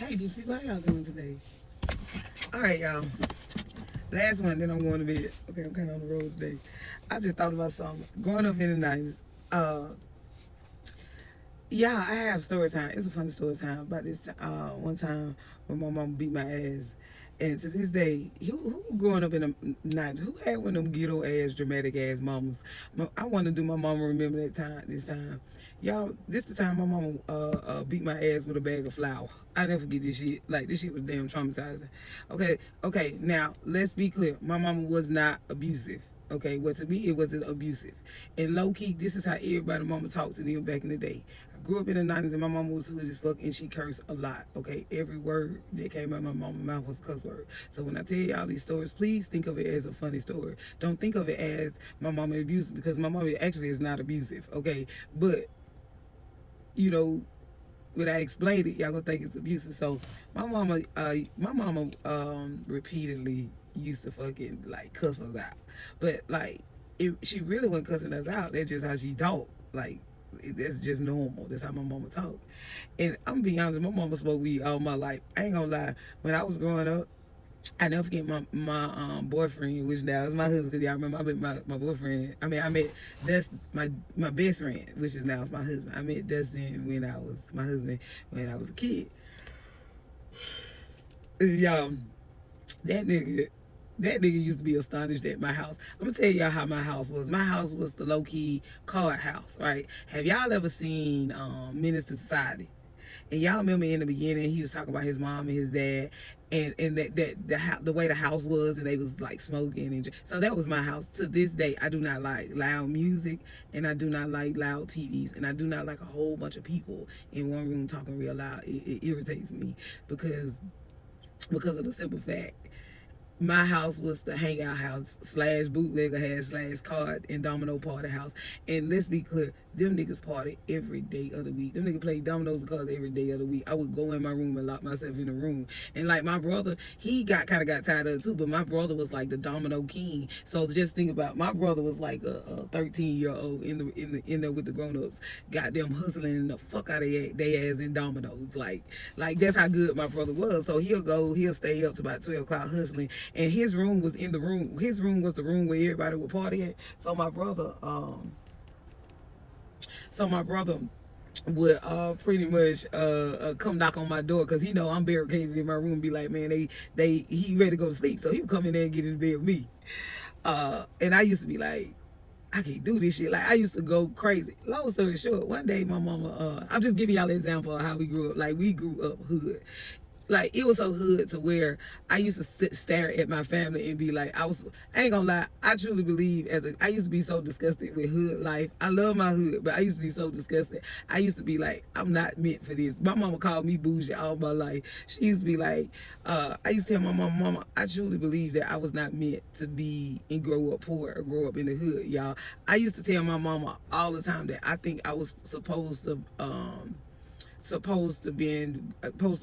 Hey, these people, how y'all doing today? All right, y'all. Last one, then I'm going to bed. Okay, I'm kind of on the road today. I just thought about something. Growing up in the 90s, yeah, I have story time. It's a funny story time about this one time when my mom beat my ass. And to this day, who growing up in the 90s, who had one of them ghetto ass, dramatic ass mamas? I want to do my mama remember that time, this time. Y'all, this the time my mama beat my ass with a bag of flour. I never forget this shit. Like, this shit was damn traumatizing. Okay, now, let's be clear. My mama was not abusive. Okay, well, to me, it wasn't abusive. And low key, this is how everybody mama talked to them back in the day. I grew up in the 90s and my mama was hood as fuck and she cursed a lot. Okay, every word that came out of my mama's mouth was a cuss word. So when I tell y'all these stories, please think of it as a funny story. Don't think of it as my mama abusive, because my mama actually is not abusive. Okay, but you know, when I explained it, y'all gonna think it's abusive. So my mama repeatedly used to fucking like cuss us out, but like she really wasn't cussing us out. That's just how she talked. Like, that's just normal. That's how my mama talk. And I'm gonna be honest, my mama smoked weed all my life. I ain't gonna lie. When I was growing up, I never forget my boyfriend, which now is my husband. Cause y'all remember I met my boyfriend. I met Dustin, my best friend, which is now is my husband. I met Dustin when I was my husband when I was a kid. Y'all, that nigga. That nigga used to be astonished at my house. I'm gonna tell y'all how my house was. My house was the low-key card house, right? Have y'all ever seen Menace to Society? And y'all remember in the beginning, he was talking about his mom and his dad, and the way the house was, and they was like smoking and so that was my house. To this day, I do not like loud music, and I do not like loud TVs, and I do not like a whole bunch of people in one room talking real loud. It irritates me because of the simple fact, my house was the hangout house slash bootlegger house slash card and domino party house. And let's be clear, them niggas party every day of the week. Them niggas play dominoes and cards every day of the week. I would go in my room and lock myself in the room. And like my brother, he kind of got tired of it too, but my brother was like the domino king. So just think about, my brother was like a 13-year-old in there with the grown-ups, got them hustling the fuck out of their ass in dominoes. Like that's how good my brother was. So he'll stay up to about 12 o'clock hustling. And his room was in the room. His room was the room where everybody would party at. So my brother would pretty much come knock on my door, because he know I'm barricaded in my room and be like, man, he ready to go to sleep. So he would come in there and get in bed with me. And I used to be like, I can't do this shit. Like, I used to go crazy. Long story short, one day my mama, I'm just giving y'all an example of how we grew up. Like, we grew up hood. Like, it was so hood to where I used to stare at my family and be like, I ain't gonna lie, I truly believe I used to be so disgusted with hood life. I love my hood, but I used to be so disgusted. I used to be like, I'm not meant for this. My mama called me bougie all my life. She used to be like, I used to tell my mama, I truly believe that I was not meant to be and grow up poor or grow up in the hood, y'all. I used to tell my mama all the time that I think I was supposed to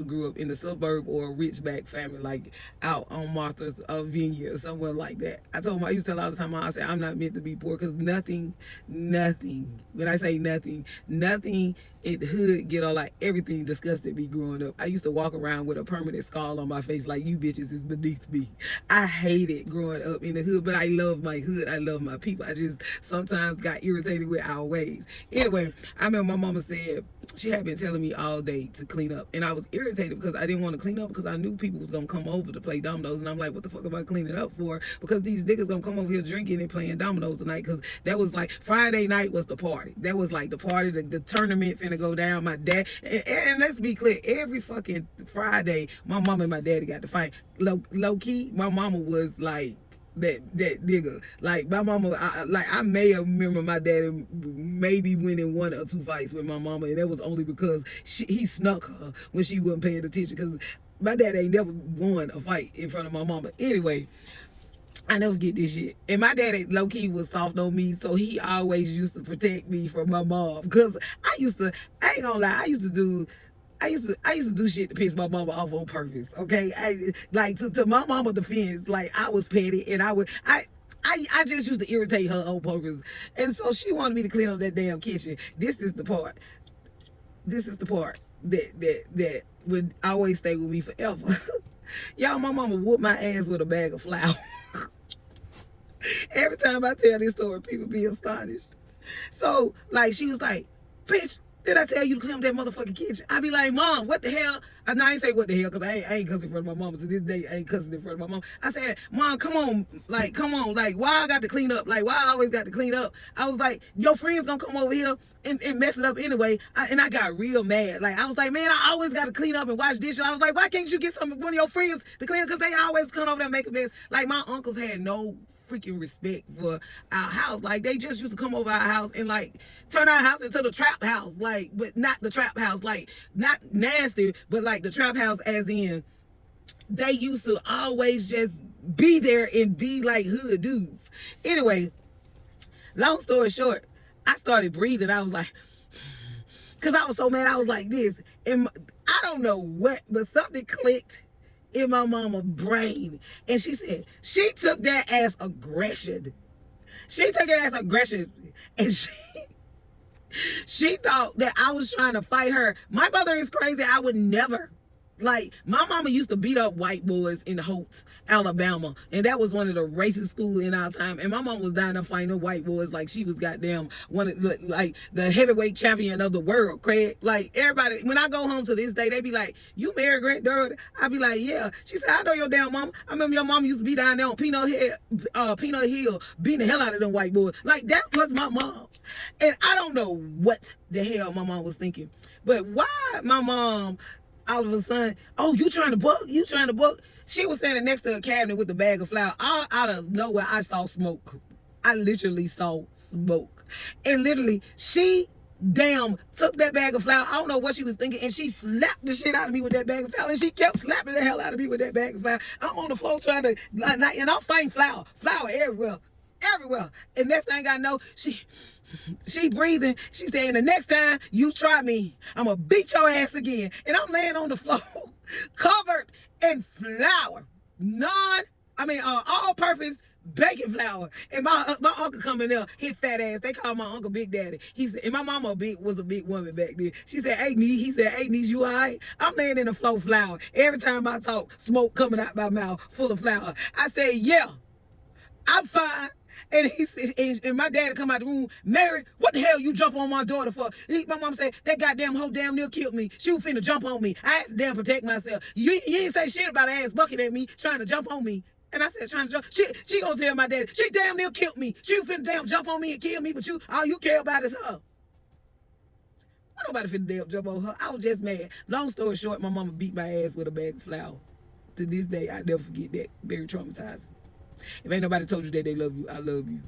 grow up in the suburb or a rich back family, like out on Martha's Vineyard or somewhere like that. I used to tell all the time, I said, I'm not meant to be poor, because nothing, when I say nothing in the hood, get all like everything disgusted me growing up. I used to walk around with a permanent scar on my face like, you bitches is beneath me. I hated growing up in the hood, but I love my hood. I love my people. I just sometimes got irritated with our ways. Anyway, I remember my mama said, she had been telling me all day to clean up, and I was irritated because I didn't want to clean up, because I knew people was gonna come over to play dominoes, and I'm like, what the fuck am I cleaning up for? Because these niggas gonna come over here drinking and playing dominoes tonight, because that was like Friday night was the party. That was like the party, the tournament finna go down. My dad, and let's be clear, every fucking Friday, my mom and my daddy got to fight. Low key, my mama was like that nigga. Like, my mama, I may have remember my daddy maybe winning 1 or 2 fights with my mama, and that was only because he snuck her when she wasn't paying attention, because my dad ain't never won a fight in front of my mama. Anyway, I never get this shit. And my daddy low-key was soft on me, so he always used to protect me from my mom. Because I ain't gonna lie, I used to do shit to piss my mama off on purpose. Okay, to my mama defense, like, I was petty, and I just used to irritate her on purpose. And so she wanted me to clean up that damn kitchen. This is the part. this is the part that would always stay with me forever. Y'all, my mama whooped my ass with a bag of flour. Every time I tell this story, people be astonished. So, like, she was like, bitch, did I tell you to clean up that motherfucking kitchen? I be like, Mom, what the hell? And I ain't say what the hell, because I ain't cussing in front of my mama. To this day, I ain't cussing in front of my mom. I said, Mom, come on. Like, why I got to clean up? Like, why I always got to clean up? I was like, your friend's gonna come over here and mess it up anyway. And I got real mad. Like, I was like, man, I always got to clean up and wash dishes. I was like, why can't you get one of your friends to clean up? Because they always come over there and make a mess. Like, my uncles had no freaking respect for our house. Like, they just used to come over our house and like turn our house into the trap house. Like, but not the trap house, like not nasty, but like the trap house as in they used to always just be there and be like hood dudes. Anyway, long story short, I started breathing. I was like, because I was so mad. I was like this, and I don't know what, but something clicked in my mama's brain, and she said she took that as aggression. She took it as aggression, and she thought that I was trying to fight her. My mother is crazy. I would never. Like, my mama used to beat up white boys in Holt, Alabama. And that was one of the racist schools in our time. And my mom was down there fighting the white boys like she was goddamn one of, like, the heavyweight champion of the world, Craig. Like, everybody, when I go home to this day, they be like, you married granddaughter? I be like, yeah. She said, I know your damn mama. I remember your mom used to be down there on Peanut Hill beating the hell out of them white boys. Like, that was my mom. And I don't know what the hell my mom was thinking. But why my mom all of a sudden, oh, you trying to book? You trying to book? She was standing next to a cabinet with the bag of flour. All out of nowhere, I saw smoke. I literally saw smoke. And literally, she damn took that bag of flour. I don't know what she was thinking. And she slapped the shit out of me with that bag of flour. And she kept slapping the hell out of me with that bag of flour. I'm on the floor trying to, and I'm fighting flour. Flour everywhere. Everywhere. And next thing I know, she breathing. She saying, the next time you try me, I'm going to beat your ass again. And I'm laying on the floor, covered in flour. All-purpose baking flour. And my uncle coming there, his fat ass. They call my uncle Big Daddy. He said, and my mama was a big woman back then. She said, hey, niece. He said, hey, niece, you all right? I'm laying in the floor flour. Every time I talk, smoke coming out my mouth full of flour. I said, yeah, I'm fine. And he said, and my daddy come out the room, Mary, what the hell you jump on my daughter for? My mom said, that goddamn hoe damn near killed me. She was finna jump on me. I had to damn protect myself. You ain't say shit about her ass bucking at me, trying to jump on me. And I said, trying to jump. She gonna tell my daddy, she damn near killed me. She was finna damn jump on me and kill me, but all you care about is her. What nobody finna damn jump on her. I was just mad. Long story short, my mama beat my ass with a bag of flour. To this day, I never forget that. Very traumatizing. If ain't nobody told you that they love you, I love you.